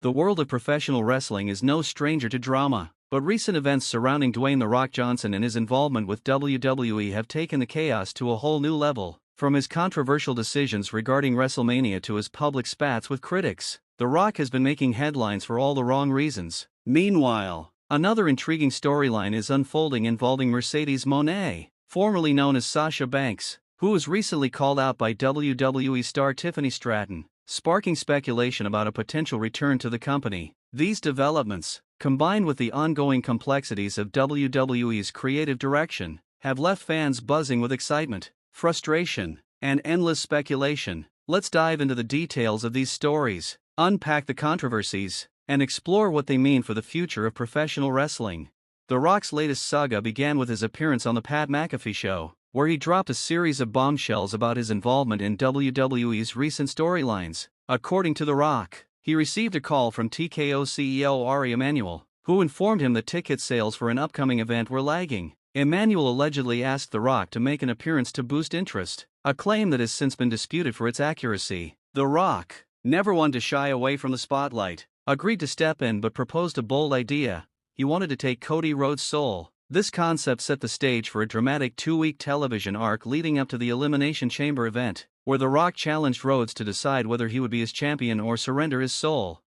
The world of professional wrestling is no stranger to drama, but recent events surrounding Dwayne "The Rock" Johnson and his involvement with WWE have taken the chaos to a whole new level. From his controversial decisions regarding WrestleMania to his public spats with critics, The Rock has been making headlines for all the wrong reasons. Meanwhile, another intriguing storyline is unfolding involving Mercedes Monae, formerly known as Sasha Banks, who was recently called out by WWE star Tiffany Stratton, sparking speculation about a potential return to the company. These developments, combined with the ongoing complexities of WWE's creative direction, have left fans buzzing with excitement, frustration, and endless speculation. Let's dive into the details of these stories, unpack the controversies, and explore what they mean for the future of professional wrestling. The Rock's latest saga began with his appearance on The Pat McAfee Show, where he dropped a series of bombshells about his involvement in WWE's recent storylines. According to The Rock, he received a call from TKO CEO Ari Emanuel, who informed him that ticket sales for an upcoming event were lagging. Emanuel allegedly asked The Rock to make an appearance to boost interest, a claim that has since been disputed for its accuracy. The Rock, never one to shy away from the spotlight, agreed to step in but proposed a bold idea. He wanted to take Cody Rhodes' soul. This concept set the stage for a dramatic 2-week television arc leading up to the Elimination Chamber event, where The Rock challenged Rhodes to decide whether he would be his champion or surrender his soul.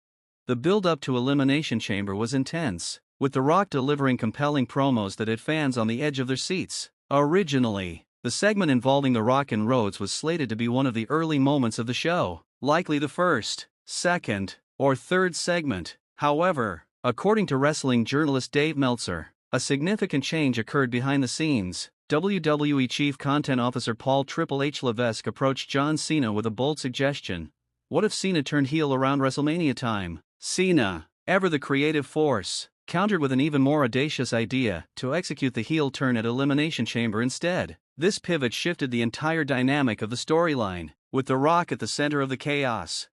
The build-up to Elimination Chamber was intense, with The Rock delivering compelling promos that had fans on the edge of their seats. Originally, the segment involving The Rock and Rhodes was slated to be one of the early moments of the show, likely the first, second, or third segment. However, according to wrestling journalist Dave Meltzer, a significant change occurred behind the scenes. WWE Chief Content Officer Paul "Triple H" Levesque approached John Cena with a bold suggestion. What if Cena turned heel around WrestleMania time? Cena, ever the creative force, countered with an even more audacious idea: to execute the heel turn at Elimination Chamber instead. This pivot shifted the entire dynamic of the storyline, with The Rock at the center of the chaos.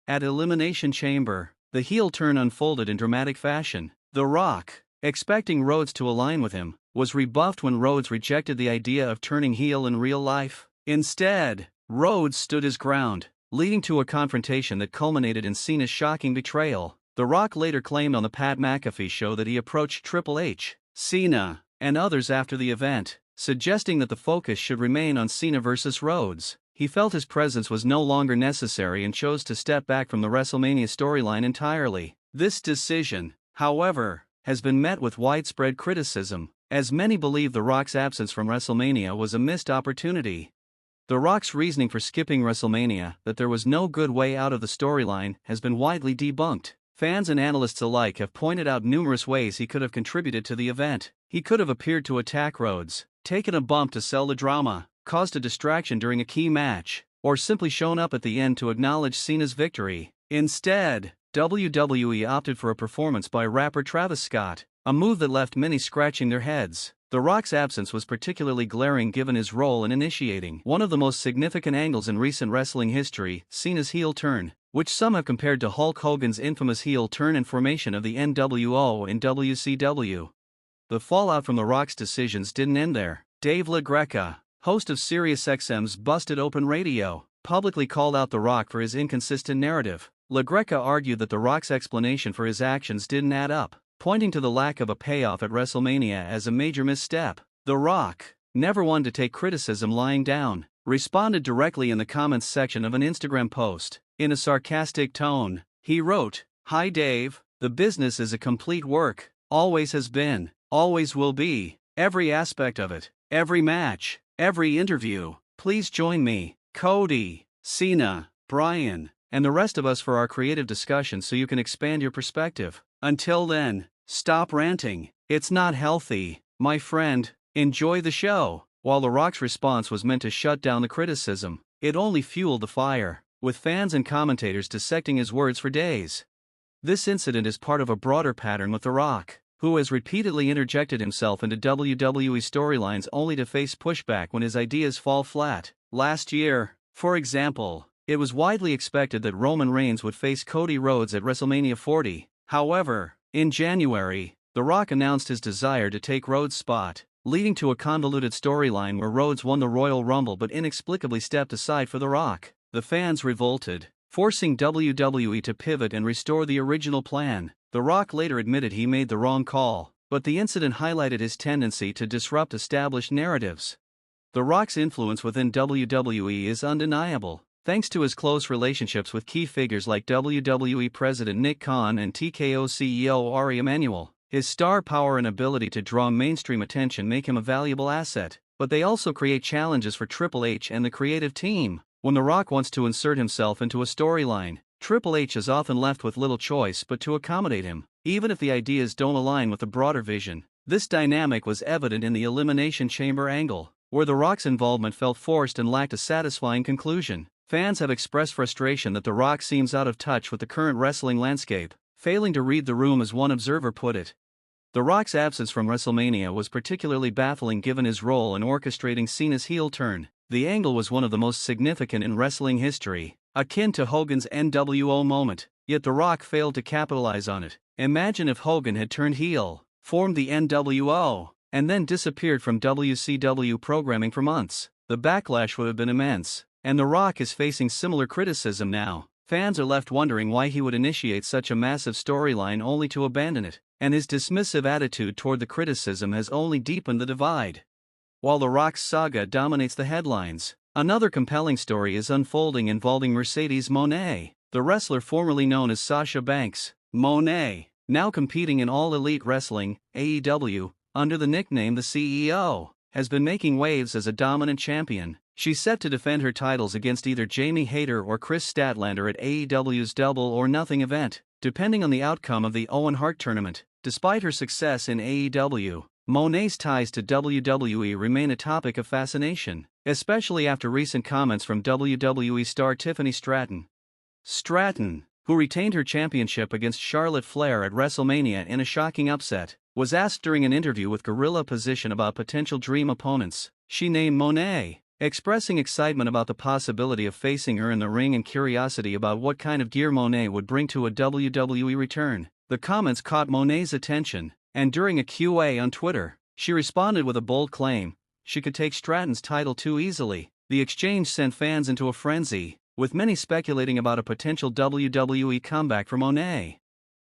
At Elimination Chamber, the heel turn unfolded in dramatic fashion. The Rock, expecting Rhodes to align with him, was rebuffed when Rhodes rejected the idea of turning heel in real life. Instead, Rhodes stood his ground, leading to a confrontation that culminated in Cena's shocking betrayal. The Rock later claimed on the Pat McAfee Show that he approached Triple H, Cena, and others after the event, suggesting that the focus should remain on Cena versus Rhodes. He felt his presence was no longer necessary and chose to step back from the WrestleMania storyline entirely. This decision, however, has been met with widespread criticism, as many believe The Rock's absence from WrestleMania was a missed opportunity. The Rock's reasoning for skipping WrestleMania, that there was no good way out of the storyline, has been widely debunked. Fans and analysts alike have pointed out numerous ways he could have contributed to the event. He could have appeared to attack Rhodes, taken a bump to sell the drama, caused a distraction during a key match, or simply shown up at the end to acknowledge Cena's victory. Instead, WWE opted for a performance by rapper Travis Scott, a move that left many scratching their heads. The Rock's absence was particularly glaring given his role in initiating one of the most significant angles in recent wrestling history, Cena's heel turn, which some have compared to Hulk Hogan's infamous heel turn and formation of the NWO in WCW. The fallout from The Rock's decisions didn't end there. Dave LaGreca, host of SiriusXM's Busted Open Radio, publicly called out The Rock for his inconsistent narrative. LaGreca argued that The Rock's explanation for his actions didn't add up, pointing to the lack of a payoff at WrestleMania as a major misstep. The Rock, never one to take criticism lying down, responded directly in the comments section of an Instagram post. In a sarcastic tone, he wrote, "Hi Dave, the business is a complete work, always has been, always will be, every aspect of it, every match, every interview. Please join me, Cody, Cena, Bryan, and the rest of us for our creative discussion so you can expand your perspective. Until then, stop ranting. It's not healthy, my friend. Enjoy the show." While The Rock's response was meant to shut down the criticism, it only fueled the fire, with fans and commentators dissecting his words for days. This incident is part of a broader pattern with The Rock, who has repeatedly interjected himself into WWE storylines only to face pushback when his ideas fall flat. Last year, for example, it was widely expected that Roman Reigns would face Cody Rhodes at WrestleMania 40. However, in January, The Rock announced his desire to take Rhodes' spot, leading to a convoluted storyline where Rhodes won the Royal Rumble but inexplicably stepped aside for The Rock. The fans revolted, forcing WWE to pivot and restore the original plan. The Rock later admitted he made the wrong call, but the incident highlighted his tendency to disrupt established narratives. The Rock's influence within WWE is undeniable, thanks to his close relationships with key figures like WWE President Nick Khan and TKO CEO Ari Emanuel. His star power and ability to draw mainstream attention make him a valuable asset, but they also create challenges for Triple H and the creative team. When The Rock wants to insert himself into a storyline, Triple H is often left with little choice but to accommodate him, even if the ideas don't align with the broader vision. This dynamic was evident in the Elimination Chamber angle, where The Rock's involvement felt forced and lacked a satisfying conclusion. Fans have expressed frustration that The Rock seems out of touch with the current wrestling landscape, failing to read the room, as one observer put it. The Rock's absence from WrestleMania was particularly baffling given his role in orchestrating Cena's heel turn. The angle was one of the most significant in wrestling history, akin to Hogan's NWO moment, yet The Rock failed to capitalize on it. Imagine if Hogan had turned heel, formed the NWO, and then disappeared from WCW programming for months. The backlash would have been immense, and The Rock is facing similar criticism now. Fans are left wondering why he would initiate such a massive storyline only to abandon it, and his dismissive attitude toward the criticism has only deepened the divide. While The Rock's saga dominates the headlines, another compelling story is unfolding involving Mercedes Monae, the wrestler formerly known as Sasha Banks. Monae, now competing in All Elite Wrestling, AEW, under the nickname the CEO, has been making waves as a dominant champion. She's set to defend her titles against either Jamie Hayter or Chris Statlander at AEW's Double or Nothing event, depending on the outcome of the Owen Hart tournament. Despite her success in AEW, Monae's ties to WWE remain a topic of fascination, especially after recent comments from WWE star Tiffany Stratton. Stratton, who retained her championship against Charlotte Flair at WrestleMania in a shocking upset, was asked during an interview with Gorilla Position about potential dream opponents. She named Monae, expressing excitement about the possibility of facing her in the ring and curiosity about what kind of gear Monae would bring to a WWE return. The comments caught Monae's attention, and during a Q&A on Twitter, she responded with a bold claim: she could take Stratton's title too easily. The exchange sent fans into a frenzy, with many speculating about a potential WWE comeback for Monae.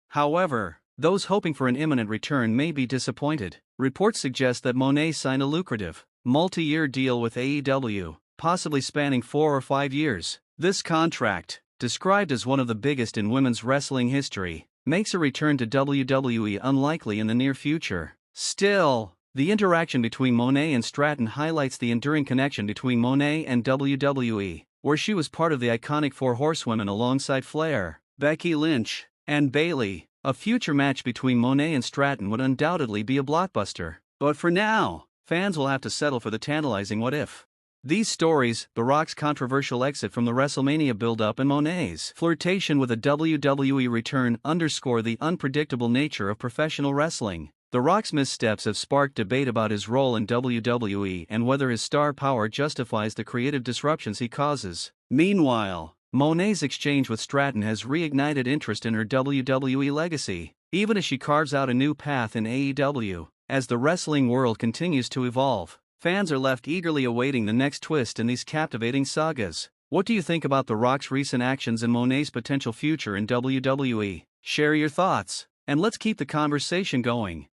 However, those hoping for an imminent return may be disappointed. Reports suggest that Monae signed a lucrative, multi-year deal with AEW, possibly spanning 4 or 5 years. This contract, described as one of the biggest in women's wrestling history, makes a return to WWE unlikely in the near future. Still, the interaction between Monae and Stratton highlights the enduring connection between Monae and WWE, where she was part of the iconic Four Horsewomen alongside Flair, Becky Lynch, and Bayley. A future match between Monae and Stratton would undoubtedly be a blockbuster. But for now, fans will have to settle for the tantalizing what if. These stories, The Rock's controversial exit from the WrestleMania build-up and Monae's flirtation with a WWE return underscore the unpredictable nature of professional wrestling. The Rock's missteps have sparked debate about his role in WWE and whether his star power justifies the creative disruptions he causes. Meanwhile, Monae's exchange with Stratton has reignited interest in her WWE legacy, even as she carves out a new path in AEW. As the wrestling world continues to evolve, fans are left eagerly awaiting the next twist in these captivating sagas. What do you think about The Rock's recent actions and Monae's potential future in WWE? Share your thoughts, and let's keep the conversation going.